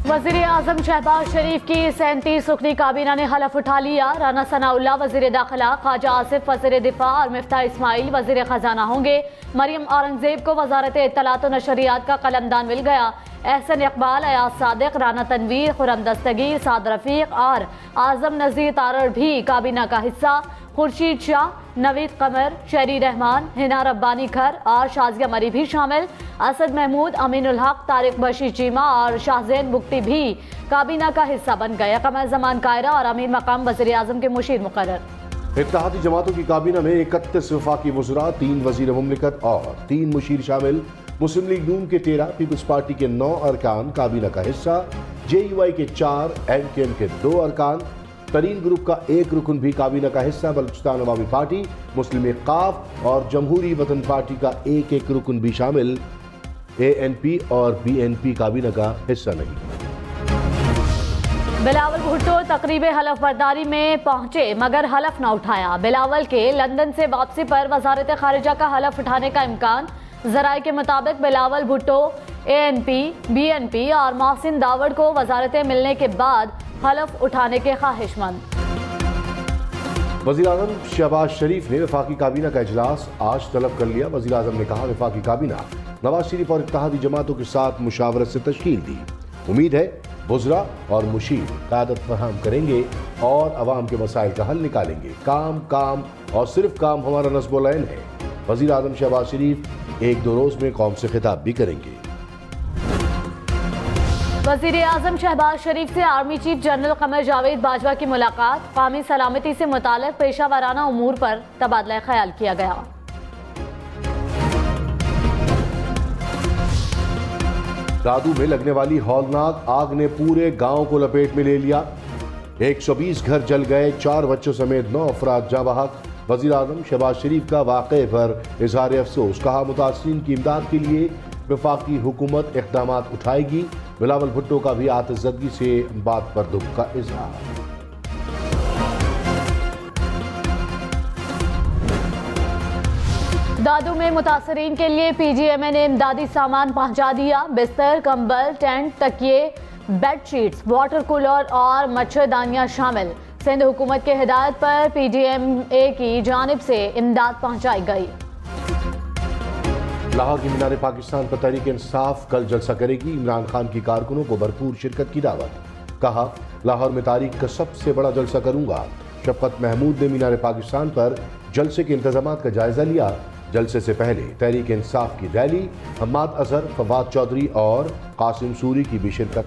वज़ीर आज़म शहबाज शरीफ की 37 रुकनी काबीना ने हलफ उठा लिया। राना सनाउल्लाह वज़ीर दाखिला, ख्वाजा आसिफ वज़ीर दिफा और मिफ्ता इस्माइल वज़ीर खजाना होंगे। मरियम औरंगजेब को वजारत इत्तलात और नशरियात का कलमदान मिल गया। एहसन इकबाल, अयाज सादिक, राना तनवीर, खुरम दस्तगीर, साद रफीक और आजम नज़ीर तारड़ भी काबीना का हिस्सा। खुर्शीद शाह, नवीद कमर, शहरी रहमान, हिना रब्बानी खर और शाजिया मरी भी शामिल। असद महमूद, अमीनुल हक, तारिक बशीर चीमा और शाहजैन बुख्ती भी काबीना का हिस्सा बन गए। कमर जमान कायरा और अमीर मकाम वज़ीर आज़म के मुशीर मुकर्रर। इत्तेहादी जमातों की काबीना में 31 वफाकी वज़रा, 3 वज़ीर मुमलिकत और 3 मुशीर शामिल। मुस्लिम लीग नून के 13, पीपल्स पार्टी के 9 अरकान काबीना का हिस्सा। JUI के 4, MKM के 2 अरकान। तरीन ग्रुप का 1 रुकन भी काबीना का हिस्सा। बलूचिस्तान अवामी पार्टी, मुस्लिम काफ और जमहूरी वतन पार्टी का 1 रुकन भी शामिल। ANP और BNP काबीना का हिस्सा नहीं। बिलावल भुट्टो तकरीब हलफ बर्दारी में पहुंचे मगर हलफ न उठाया। बिलावल के लंदन से वापसी पर वजारत खारिजा का हलफ उठाने का इम्कान। जराये के मुताबिक बिलावल भुट्टो ANP, BNP और मोहसिन दावड़ को वजारतें मिलने के बाद हलफ उठाने के ख्वाहिशमंद। वज़ीर आज़म शहबाज शरीफ ने वफाकी काबीना का इजलास आज तलब कर लिया। वज़ीर आज़म ने कहा, वफाकी काबीना नवाज शरीफ और इत्तेहादी जमातों के साथ मुशावरत से तश्कील दी। उम्मीद है वज़रा और मुशीर क़यादत फराहम करेंगे और अवाम के मसाइल का हल निकालेंगे। काम काम और सिर्फ काम हमारा नस्ब-ओ-लैन है। वज़ीर आज़म शहबाज शरीफ 1-2 रोज़ में कौम से खिताब भी करेंगे। वज़ीर आज़म शहबाज शरीफ से army chief general Qamar Javed Bajwa की मुलाकात। क़ौमी सलामती से मुताल्लिक़ पेशा वाराना उमूर पर तबादला ख्याल किया गया। दादू में लगने वाली हौलनाक आग ने पूरे गांव को लपेट में ले लिया। 120 घर जल गए, 4 बच्चों समेत 9 अफराद जाँ बहक। वज़ीर आज़म शहबाज शरीफ का वाक़े पर इज़हार अफसोस। कहा, मुतासिरीन की इमदाद के लिए वफाकी हुकूमत इक़दामात उठाएगी। बिलावल भुट्टो का भी आतिशज़दगी से बात पर दुख का इज़हार। दादू में मुतासरीन के लिए PGMA ने इमदादी सामान पहुंचा दिया। बिस्तर, कंबल, टेंट, तकिए, बेडशीट्स, वाटर कूलर और मच्छरदानियां शामिल। सिंध हुकूमत के हिदायत पर PGMA की जानिब से इमदाद पहुंचाई गई। लाहौर की मीनार पाकिस्तान पर तहरीक इंसाफ कल जलसा करेगी। इमरान खान की कारकुनों को भरपूर शिरकत की दावत। कहा, लाहौर में तारीख का सबसे बड़ा जलसा करूंगा। शफकत महमूद ने मीनार पाकिस्तान पर जलसे के इंतजामात का जायजा लिया। जलसे से पहले तहरीक इंसाफ की रैली, हम्माद अजहर, फवाद चौधरी और कासिम सूरी की भी शिरकत।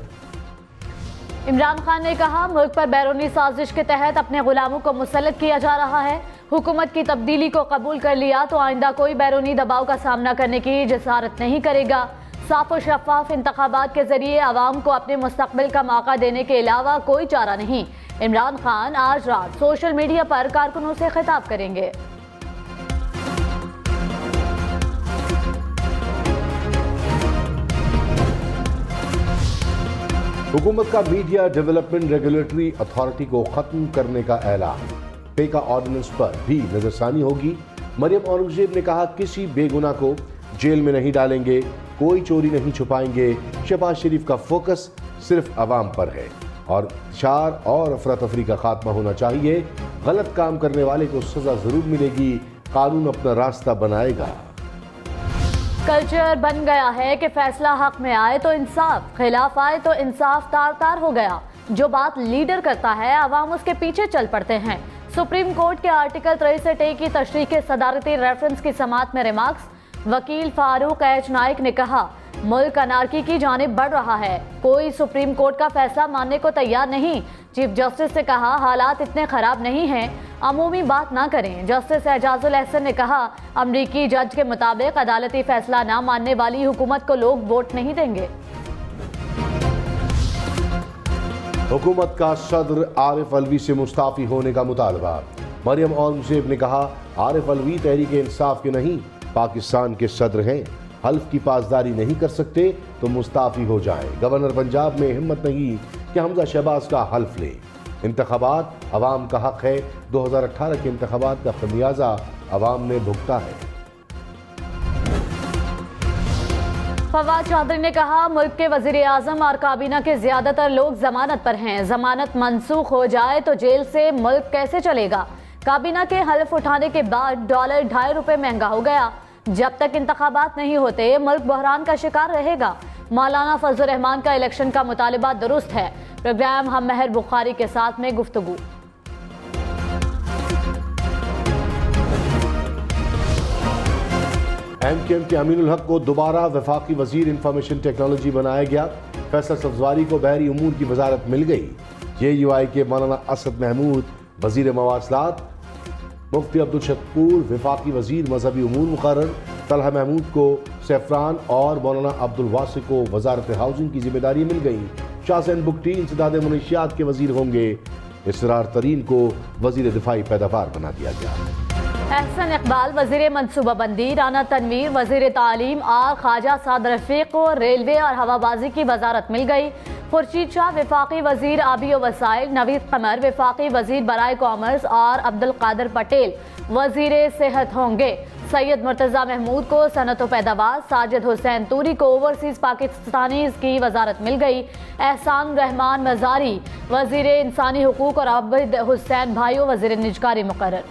इमरान खान ने कहा, मुल्क पर बैरूनी साजिश के तहत अपने गुलामों को मुसल्लत किया जा रहा है। हुकूमत की तब्दीली को कबूल कर लिया तो आइंदा कोई बैरूनी दबाव का सामना करने की जसारत नहीं करेगा। साफ और शफाफ इंतखाबात के जरिए आवाम को अपने मुस्तकबिल का मौका देने के अलावा कोई चारा नहीं। इमरान खान आज रात सोशल मीडिया पर कारकुनों से खिताब करेंगे। हुकूमत का मीडिया डेवलपमेंट रेगुलेटरी अथॉरिटी को खत्म करने का ऐलान। पेका ऑर्डिनेंस पर भी नजरसानी होगी। मरियम औरंगजेब ने कहा, किसी बेगुनाह को जेल में नहीं डालेंगे, कोई चोरी नहीं छुपाएंगे। शहबाज शरीफ का फोकस सिर्फ अवाम पर है और इंतशार और अफरा तफरी का खात्मा होना चाहिए। गलत काम करने वाले को सजा जरूर मिलेगी। कानून अपना रास्ता बनाएगा। कल्चर बन गया है कि फैसला हक में आए तो इंसाफ, खिलाफ आए तो इंसाफ तार तार हो गया। जो बात लीडर करता है अवाम उसके पीछे चल पड़ते हैं। सुप्रीम कोर्ट के आर्टिकल 63A की तशरीह के सदारती रेफरेंस की समात में रिमार्क्स। वकील फारूक एच नाइक ने कहा, मुल्क अनारकी की जानिब बढ़ रहा है, कोई सुप्रीम कोर्ट का फैसला मानने को तैयार नहीं। चीफ जस्टिस से कहा, हालात इतने खराब नहीं हैं, अमूमी बात ना करें। जस्टिस एजाजुल एहसन ने कहा, अमरीकी जज के मुताबिक अदालती फैसला ना मानने वाली हुकूमत को लोग वोट नहीं देंगे। हुकूमत का सदर आरिफ अलवी से मुस्ताफी होने का मुतालबा। मरियम औरंगजेब ने कहा, आरिफ अलवी तहरीक इंसाफ के नहीं पाकिस्तान के सदर हैं। हल्फ की पासदारी नहीं कर सकते तो मुस्ताफी हो जाएं। गवर्नर पंजाब में हिम्मत नहीं कि हमजा शहबाज का हल्फ ले। इंतखाबात अवाम का हक है। 2018 के इंतखाबात का खमियाजा अवाम ने भुगता है। फवाद चौधरी ने कहा, मुल्क के वजीर आजम और काबीना के ज्यादातर लोग जमानत पर हैं। जमानत मनसूख हो जाए तो जेल से मुल्क कैसे चलेगा। काबीना के हल्फ उठाने के बाद डॉलर ₹2.5 महंगा हो गया। जब तक इंतखाबात नहीं होते मुल्क बहरान का शिकार रहेगा। मौलाना फजलुर रहमान का इलेक्शन का मुतालिबा दुरुस्त है। प्रोग्राम हम महर बुखारी के साथ में गुफ्तगू। MKM के अमीनुल हक को दोबारा वफाकी वजीर इंफॉर्मेशन टेक्नोलॉजी बनाया गया। फैसल सब्जवारी को बहरी उमूर की वजारत मिल गई। JUI के मौलाना असद महमूद वजीर मवासलात, मुफ्ती अब्दुल शकूर वफाकी वजीर मजहबी उमूर मुकर्रर, तलहा महमूद को सैफरान और मौलाना अब्दुल वासिक को वजारत हाउसिंग की जिम्मेदारी मिल गई। शाहसैन बुगटी इंसदाद मुनशियात के वजीर होंगे। इसरार तरीन को वजीर दिफाई पैदावार बना दिया गया। एहसन इकबाल वजीर मनसूबाबंदी, राना तनवीर वजीर तालीम और ख्वाजा साद रफीक को रेलवे और हवाबाजी की वजारत मिल गई। खुर्शीद शाह वफाकी वजीर आबी व वसाइल, नवीद कमर वफाकी वजीर बराए कॉमर्स और अब्दुल कादिर पटेल वजीर सेहत होंगे। सैयद मुर्तजा महमूद को सनत व पैदावार, साजिद हुसैन तूरी को ओवरसीज पाकिस्तानीज की वजारत मिल गई। एहसान रहमान मजारी वजीर इंसानी हुकूक और आबिद हुसैन भाइयों वजीर निजकारी मुकर्रर।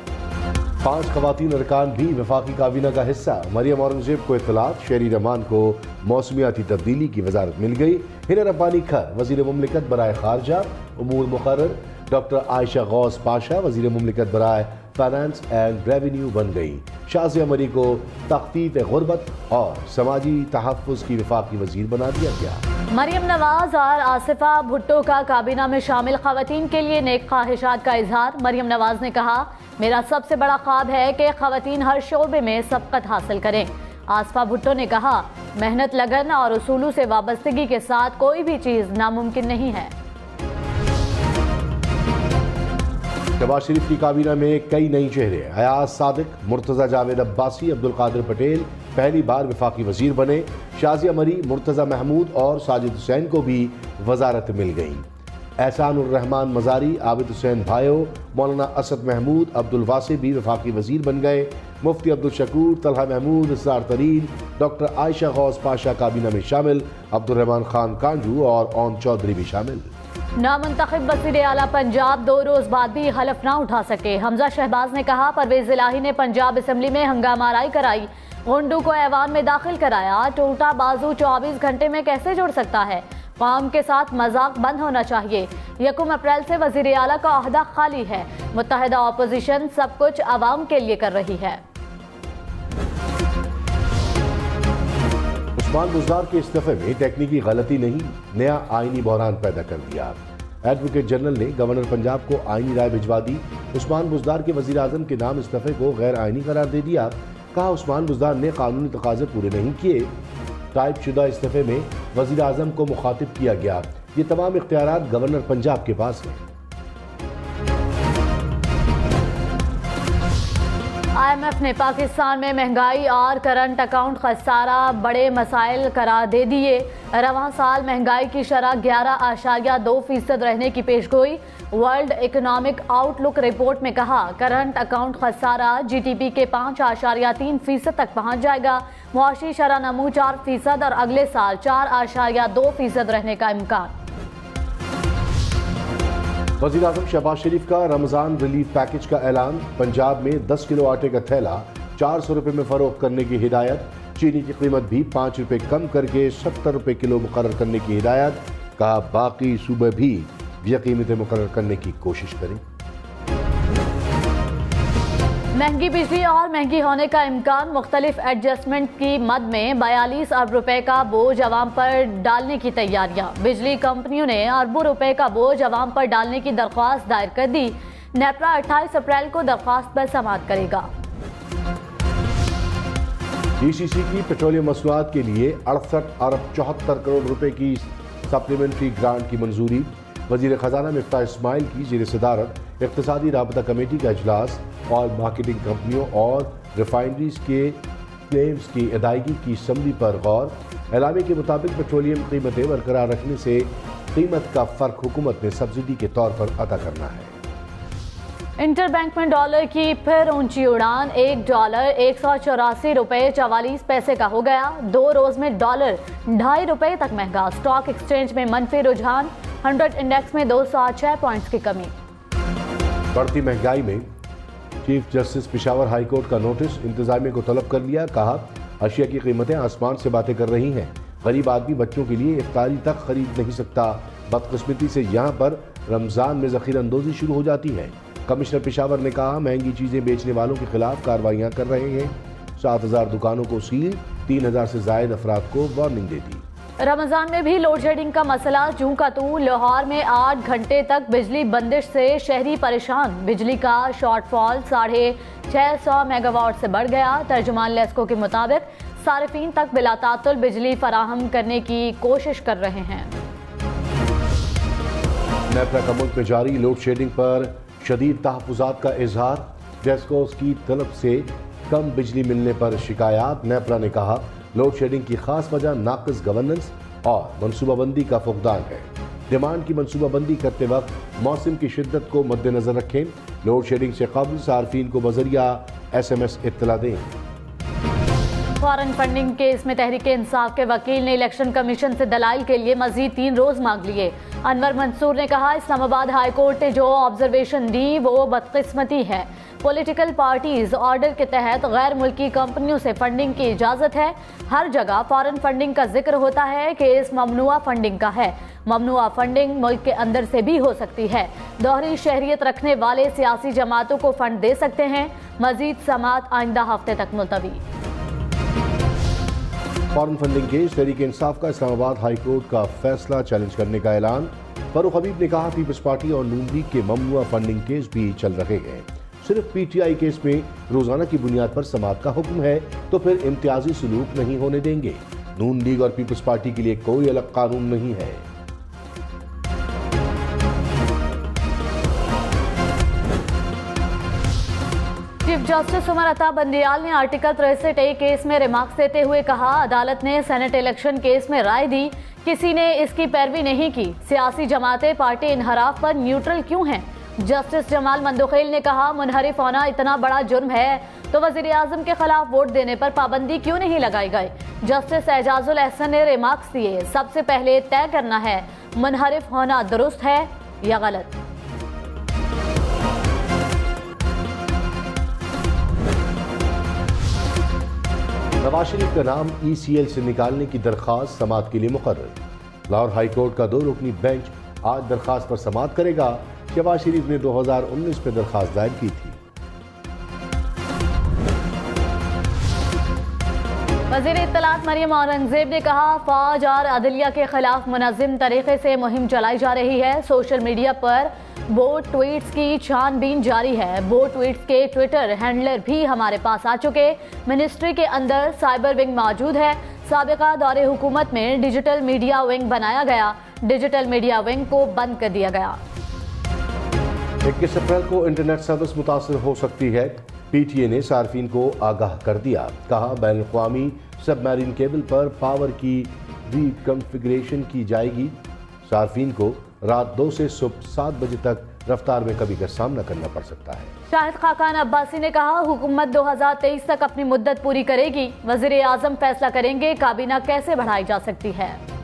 5 खवातीन अरकान भी वफाकी काबीना का हिस्सा। मरियम औरंगजेब को इत्तलात, शेरी रहमान को मौसमियाती तब्दीली की वजारत मिल गई। हिना रब्बानी खर वजीर मुमलिकत बराए खारजा उमूर मुकर्रर। डॉक्टर आयशा गौस पाशा वजीर मुमलिकत बराए फाइनेंस एंड रेवेन्यू बन गई। शाजिया मरी को तख्फीफ गुर्बत और समाजी तहफ़्फ़ुज़ की वफाकी वजीर बना दिया गया। मरियम नवाज और आसिफा भुट्टो का काबीना में शामिल खवातीन के लिए नेक ख्वाहिशात का इजहार। मरियम नवाज ने कहा, मेरा सबसे बड़ा ख्वाब है कि खवातीन हर शोबे में सबकत हासिल करें। आसिफा भुट्टो ने कहा, मेहनत, लगन और उसूलों से वाबस्तगी के साथ कोई भी चीज़ नामुमकिन नहीं है। शहबाज शरीफ की काबीना में कई नई चेहरे। अयाज सादिक, मुर्तज़ा जावेद अब्बासी, अब्दुल कादिर पटेल पहली बार वफाकी वजीर बने। शाजिया मरी, मुर्तज़ा महमूद और साजिद हुसैन को भी वजारत मिल गई। एहसानुर रहमान मजारी, आबिद हुसैन भाइयों, मौलाना असद महमूद, अब्दुल वासिक भी वफाकी वजीर बन गए। मुफ्ती अब्दुल शकूर, तलहा महमूद, इसरार तरीन, डॉक्टर आयशा गौस पाशा काबीना में शामिल। अब्दुल रहमान खान कांजू और ओन चौधरी भी शामिल। नामुंतखब वज़ीर आला पंजाब 2 रोज बाद भी हलफ ना उठा सके। हमजा शहबाज ने कहा, परवेज इलाही ने पंजाब असम्बली में हंगामाराई कराई, गुंडू को ऐवान में दाखिल कराया। टूटा बाजू 24 घंटे में कैसे जुड़ सकता है। कौम के साथ मजाक बंद होना चाहिए। 1 अप्रैल से वज़ीर आला का ओहदा खाली है। मुत्तहिदा अपोजिशन सब कुछ आवाम के लिए कर रही है। उस्मान बुज़दार के इस्तीफे में टेक्निकी गलती नहीं, नया आईनी बहरान पैदा कर दिया। एडवोकेट जनरल ने गवर्नर पंजाब को आईनी राय भिजवा दी। उस्मान बुज़दार के वज़ीर आज़म के नाम इस्तीफे को गैर आईनी करार दे दिया। कहा, उस्मान बुज़दार ने कानूनी तकाज़े पूरे नहीं किए। टाइप शुदा इस्तीफे में वज़ीर आज़म को मुखातिब किया गया। ये तमाम इख्तियारात गवर्नर पंजाब के पास हैं। IMF ने पाकिस्तान में महंगाई और करंट अकाउंट खसारा बड़े मसाइल करार दे दिए। रवां साल महंगाई की शरह 11.2% रहने की पेशगोई। वर्ल्ड इकोनॉमिक आउटलुक रिपोर्ट में कहा, करंट अकाउंट खसारा GDP के 5.3% तक पहुंच जाएगा। मुआशी शरह नमू 4% और अगले साल 4.2% रहने का इम्कान। वज़ीर आज़म शहबाज शरीफ का रमज़ान रिलीफ पैकेज का ऐलान। पंजाब में 10 किलो आटे का थैला 400 रुपये में फरोख्त करने की हिदायत। चीनी की कीमत भी 5 रुपये कम करके 70 रुपये किलो मुकर्रर करने की हिदायत। कहा, बाकी सूबे भी ये कीमतें मुकर्रर करने की कोशिश करें। महंगी बिजली और महंगी होने का इम्कान। मुख्तलिफ एडजस्टमेंट की मद में 42 अरब रुपए का बोझ अवाम पर डालने की तैयारियां। बिजली कंपनियों ने अरबों रुपए का बोझ अवाम पर डालने की दरख्वास्त दायर कर दी। नेपरा 28 अप्रैल को दरख्वास्त पर समाअत करेगा। DCC की पेट्रोलियम मसनूआत के लिए 68 अरब 74 करोड़ रुपए की सप्लीमेंट्री ग्रांट की मंजूरी। वजीर खजाना मिफ्ताह इस्माइल की ज़ेर सदारत इक़्तिसादी राबता कमेटी का इजलास और मार्केटिंग कंपनियों और रिफाइनरीज के क्लेम्स की अदायगी की समरी पर गौर। एलामे के मुताबिक पेट्रोलियम कीमतें बरकरार रखने से कीमत का फ़र्क हुकूमत ने सब्सिडी के तौर पर अदा करना है। इंटरबैंक में डॉलर की फिर ऊंची उड़ान। $1 184.44 का हो गया। 2 रोज में डॉलर ₹2.5 तक महंगा। स्टॉक एक्सचेंज में मनफी रुझान। 100 इंडेक्स में 206 पॉइंट्स की कमी। बढ़ती महंगाई में chief justice Peshawar high court का नोटिस इंतजामिया को तलब कर लिया। कहा, अशिया की कीमतें आसमान से बातें कर रही हैं। गरीब आदमी बच्चों के लिए इफ्तारी तक खरीद नहीं सकता। बदकिस्मती से यहाँ पर रमजान में जखीरा अंदोजी शुरू हो जाती है। कमिश्नर पेशावर ने कहा, महंगी चीजें बेचने वालों के खिलाफ कार्रवाइयां कर रहे हैं। 7,000 दुकानों को सील, 3,000 से जायद अफराद को वार्निंग दे दी। रमजान में भी लोड शेडिंग का मसला जूं का तू। लाहौर में 8 घंटे तक बिजली बंदिश से शहरी परेशान। बिजली का शॉर्टफॉल 650 मेगावाट से बढ़ गया। तर्जुमान लेस्को के मुताबिक सारिफीन तक बिला तातुल बिजली फराहम करने की कोशिश कर रहे हैं। नेपरा का मुल्क में जारी लोड शेडिंग पर शदीद तहफ़्फ़ुज़ात का इजहार। डेस्कोस की तरफ से कम बिजली मिलने पर शिकायत। नेपरा ने कहा, लोड शेडिंग की खास वजह नाक़िस गवर्नेंस और मनसूबाबंदी का फुक़दान है। डिमांड की मनसूबाबंदी करते वक्त मौसम की शिद्दत को मद्देनजर रखें। लोड शेडिंग से कबल सार्फिन को बजरिया SMS इत्तला दें। फॉरेन फंडिंग केस में तहरीक इंसाफ के वकील ने इलेक्शन कमीशन से दलाइल के लिए मजीद 3 रोज मांग लिए। अनवर मंसूर ने कहा, इस्लामाबाद हाई कोर्ट ने जो ऑब्जर्वेशन दी वो बदकिस्मती है। पॉलिटिकल पार्टीज ऑर्डर के तहत गैर मुल्की कंपनियों से फंडिंग की इजाजत है। हर जगह फॉरेन फंडिंग का जिक्र होता है कि इस ममनुआ फंडिंग का है। ममनुआ फंडिंग मुल्क के अंदर से भी हो सकती है। दोहरी शहरियत रखने वाले सियासी जमातों को फंड दे सकते हैं। मजीद समात आइंदा हफ्ते तक मुलतवी। Foreign funding case Tehreek Insaf का इस्लामाबाद हाई कोर्ट का फैसला चैलेंज करने का ऐलान। फारूक हबीब ने कहा, पीपल्स पार्टी और नून लीग के ममनुआ फंडिंग केस भी चल रहे हैं। सिर्फ PTI केस में रोजाना की बुनियाद पर समात का हुक्म है तो फिर इम्तियाजी सलूक नहीं होने देंगे। नून लीग और पीपल्स पार्टी के लिए कोई अलग कानून नहीं है। चीफ जस्टिस उमर अता बंदियाल ने आर्टिकल 63A केस में रिमार्क्स देते हुए कहा, अदालत ने सेनेट इलेक्शन केस में राय दी, किसी ने इसकी पैरवी नहीं की। सियासी जमातें पार्टी इनहराफ पर न्यूट्रल क्यों हैं? जस्टिस जमाल मंदोखेल ने कहा, मुनहरिफ होना इतना बड़ा जुर्म है तो वजीर आजम के खिलाफ वोट देने पर पाबंदी क्यों नहीं लगाई गई? जस्टिस एजाजुल एहसन ने रिमार्क्स दिए, सबसे पहले तय करना है मुनहरिफ होना दुरुस्त है या गलत। नवाज शरीफ का नाम ECL से निकालने की दरखास्त समाअत के लिए मुकर्रर। लाहौर हाई कोर्ट का 2 रुकनी बेंच आज दरखास्त पर समाअत करेगा। शहबाज शरीफ ने 2019 में दरखास्त दायर की थी। वज़ीर इत्तलात मरियम औरंगजेब ने कहा, फौज और अदलिया के खिलाफ मुनज़्ज़म तरीके से मुहिम चलाई जा रही है। सोशल मीडिया पर बोट ट्वीट्स की छानबीन जारी है। बोट ट्वीट्स के ट्विटर हैंडलर भी हमारे पास आ चुके। मिनिस्ट्री के अंदर साइबर विंग मौजूद है। साबिका दौरे हुकूमत में डिजिटल मीडिया विंग बनाया गया। डिजिटल मीडिया विंग को बंद कर दिया गया। 21 अप्रैल को इंटरनेट सर्विस मुतासर हो सकती है। PTA ने सार्फिन को आगाह कर दिया। कहा, बैनुल-अक़वामी सबमरीन केबल पर पावर की रिकन्फिगरेशन की जाएगी। सार्फिन को रात 2 से सुबह 7 बजे तक रफ्तार में कमी का सामना करना पड़ सकता है। शाहिद खाकान अब्बासी ने कहा, हुकूमत 2023 तक अपनी मुद्दत पूरी करेगी। वज़ीर आज़म फैसला करेंगे काबीना कैसे बढ़ाई जा सकती है।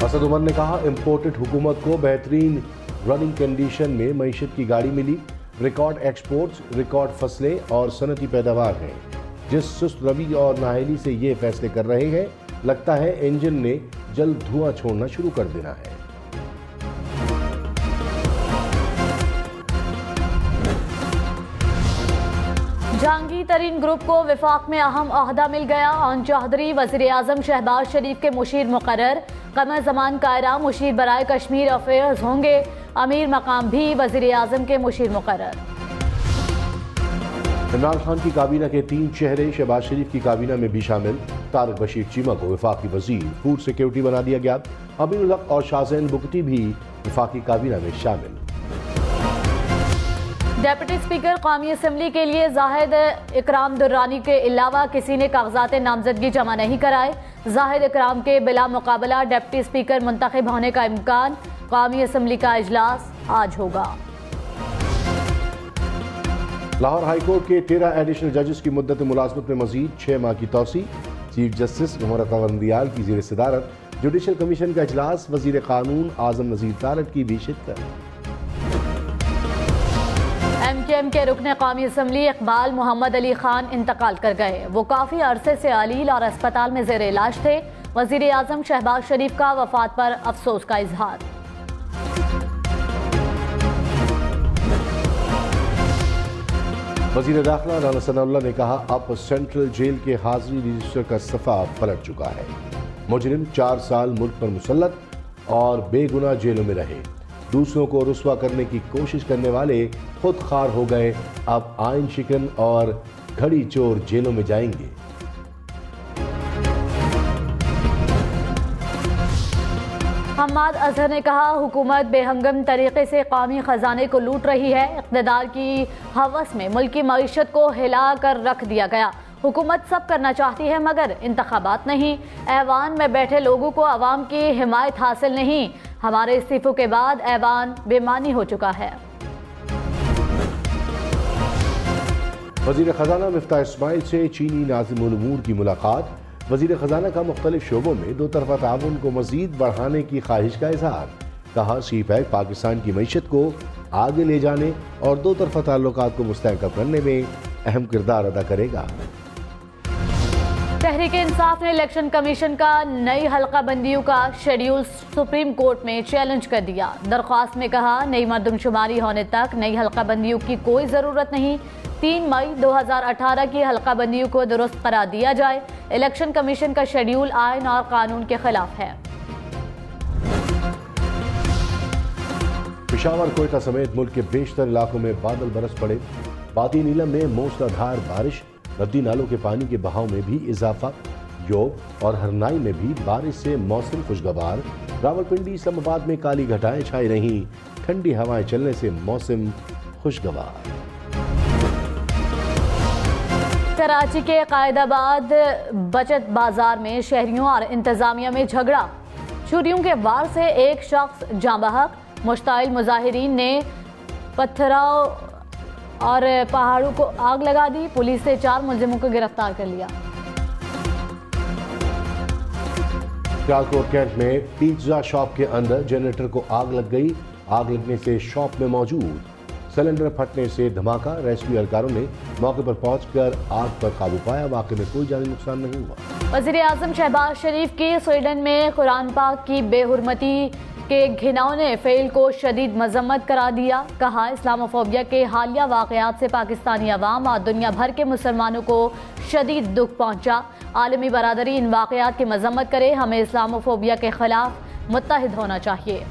असद उमर ने कहा, इम्पोर्टेड हुकूमत को बेहतरीन रनिंग कंडीशन में मईशत की गाड़ी मिली। रिकॉर्ड एक्सपोर्ट्स, रिकॉर्ड फसलें और सनती पैदावार हैं। जिस सुस्त रवि और नाहली से ये फैसले कर रहे हैं, लगता है इंजन ने जल्द धुआं छोड़ना शुरू कर देना है। जहांगीर तरीन ग्रुप को विफाक में अहम ओहदा मिल गया। ऑन चौधरी वज़ीर आज़म शहबाज शरीफ के मुशीर मुकर्रर। कमर जमान कायरा मुशीर बराए कश्मीर अफेयर्स होंगे। अमीर मकाम भी वज़ीर आज़म के मुशीर मुकर्रर। इमरान खान की काबीना के 3 चेहरे शहबाज शरीफ की काबीना में भी शामिल। तारिक बशीर चीमा को वफाकी वजीर फूड सिक्योरिटी बना दिया गया। अमीनुल हक और शाहजैन बुगटी भी वफाकी काबीना में शामिल। डेप्यूटी स्पीकर कौमी असम्बली के लिए जाहिद इकराम दुर्रानी के अलावा किसी ने कागजात नामजदगी जमा नहीं कराए। जाहिद इकराम के बिला मुकाबला डेप्यूटी स्पीकर मुंतखब होने का इम्कान। कौमी असम्बली का इजलास आज होगा। लाहौर हाईकोर्ट के 13 एडिशनल जजेस की मुद्दत मुलाजमत में मजीद 6 माह की तोसी। चीफ जस्टिस मोहम्मद अवंदियाल की ज़ेर सदारत जुडिशल कमीशन का इजलास। वजीर कानून आजम नज़ीर तारट की भी शिरकत। MKM के रुकने कौमी असम्बली इकबाल मोहम्मद अली खान इंतकाल कर गए। वो काफ़ी अरसे से अलील और अस्पताल में ज़ेर इलाज थे। वज़ीर आज़म शहबाज शरीफ का वफात पर अफसोस का इजहार। वज़ीर दाखिला राना सनाउल्लाह ने कहा अब सेंट्रल जेल के हाजिरी रजिस्टर का सफ़ा पलट चुका है। मुजरिम 4 साल मुल्क पर मुसल्लत और बेगुनाह जेलों में रहे। दूसरों को रुस्वा करने की कोशिश करने वाले खुद खार हो गए। अब आइन शिकन और घड़ी चोर जेलों में जाएंगे। हम्माद अजहर ने कहा हुकूमत बेहंगम तरीके से कौमी खजाने को लूट रही है। इक़्तिदार की हवस में मुल्की मईशत को हिला कर रख दिया गया। हुकूमत सब करना चाहती है मगर इंतखाबात नहीं। ऐवान में बैठे लोगों को अवाम की हिमायत हासिल नहीं। हमारे इस्तीफों के बाद ऐवान बेमानी हो चुका है। वज़ीर ख़ज़ाना मिफ्ताह इस्माइल से चीनी नाज़िमुल उमूर की मुलाकात। वज़ीर ख़ज़ाना का मुख्तलिफ शोबों में दो तरफ़ा ताउन को मज़ीद बढ़ाने की ख्वाहिश का इज़हार। कहा सी-पैक पाकिस्तान की मईशत को आगे ले जाने और दो तरफ़ा ताल्लुकात को मुस्तहकम करने में अहम किरदार अदा करेगा। तहरीक इंसाफ ने इलेक्शन कमीशन का नई हल्का बंदियों का शेड्यूल सुप्रीम कोर्ट में चैलेंज कर दिया। दरख्वास्त में कहा नई मरदमशुमारी होने तक नई हल्का बंदियों की कोई ज़रूरत नहीं। 3 मई 2018 की हल्का बंदियों को दुरुस्त करार दिया जाए। इलेक्शन कमीशन का शेड्यूल आइन और कानून के खिलाफ है। पेशावर, कोयटा समेत मुल्क के बेशतर इलाकों में बादल बरस पड़े। बादी नीलम में मूसलाधार बारिश। नदी नालों के पानी के बहाव में भी इजाफा। जोब और हरनाई में भी बारिश से मौसम खुशगवार। रावलपिंडी, इस्लामाबाद में काली घटाएं छाई रहीं। ठंडी हवाएं चलने से मौसम खुशगवार। कराची के कायदाबाद बचत बाजार में शहरियों और इंतजामिया में झगड़ा। छुरियों के वार से एक शख्स जाँ बहक। मुश्ताइल मुजाहिरीन ने पत्थरों और पहाड़ों को आग लगा दी। पुलिस ने 4 मुलजिमों को गिरफ्तार कर लिया। सियालकोट कैंट में पिज्जा शॉप के अंदर जनरेटर को आग लग गई। आग लगने से शॉप में मौजूद सिलेंडर फटने से धमाका। रेस्क्यू एहलकारों ने मौके पर पहुंचकर आग पर काबू पाया। वाकई में कोई जानी नुकसान नहीं हुआ। वज़ीर आज़म शहबाज शरीफ की स्वीडन में कुरान पाक की बेहुरमती के घिनौने फेल को शदीद मजम्मत करार दिया। कहा इस्लामोफोबिया के हालिया वाक़यात से पाकिस्तानी अवाम और दुनिया भर के मुसलमानों को शदीद दुख पहुंचा। आलमी बरादरी इन वाक़यात की मजम्मत करे। हमें इस्लामोफोबिया के खिलाफ मुत्तहिद होना चाहिए।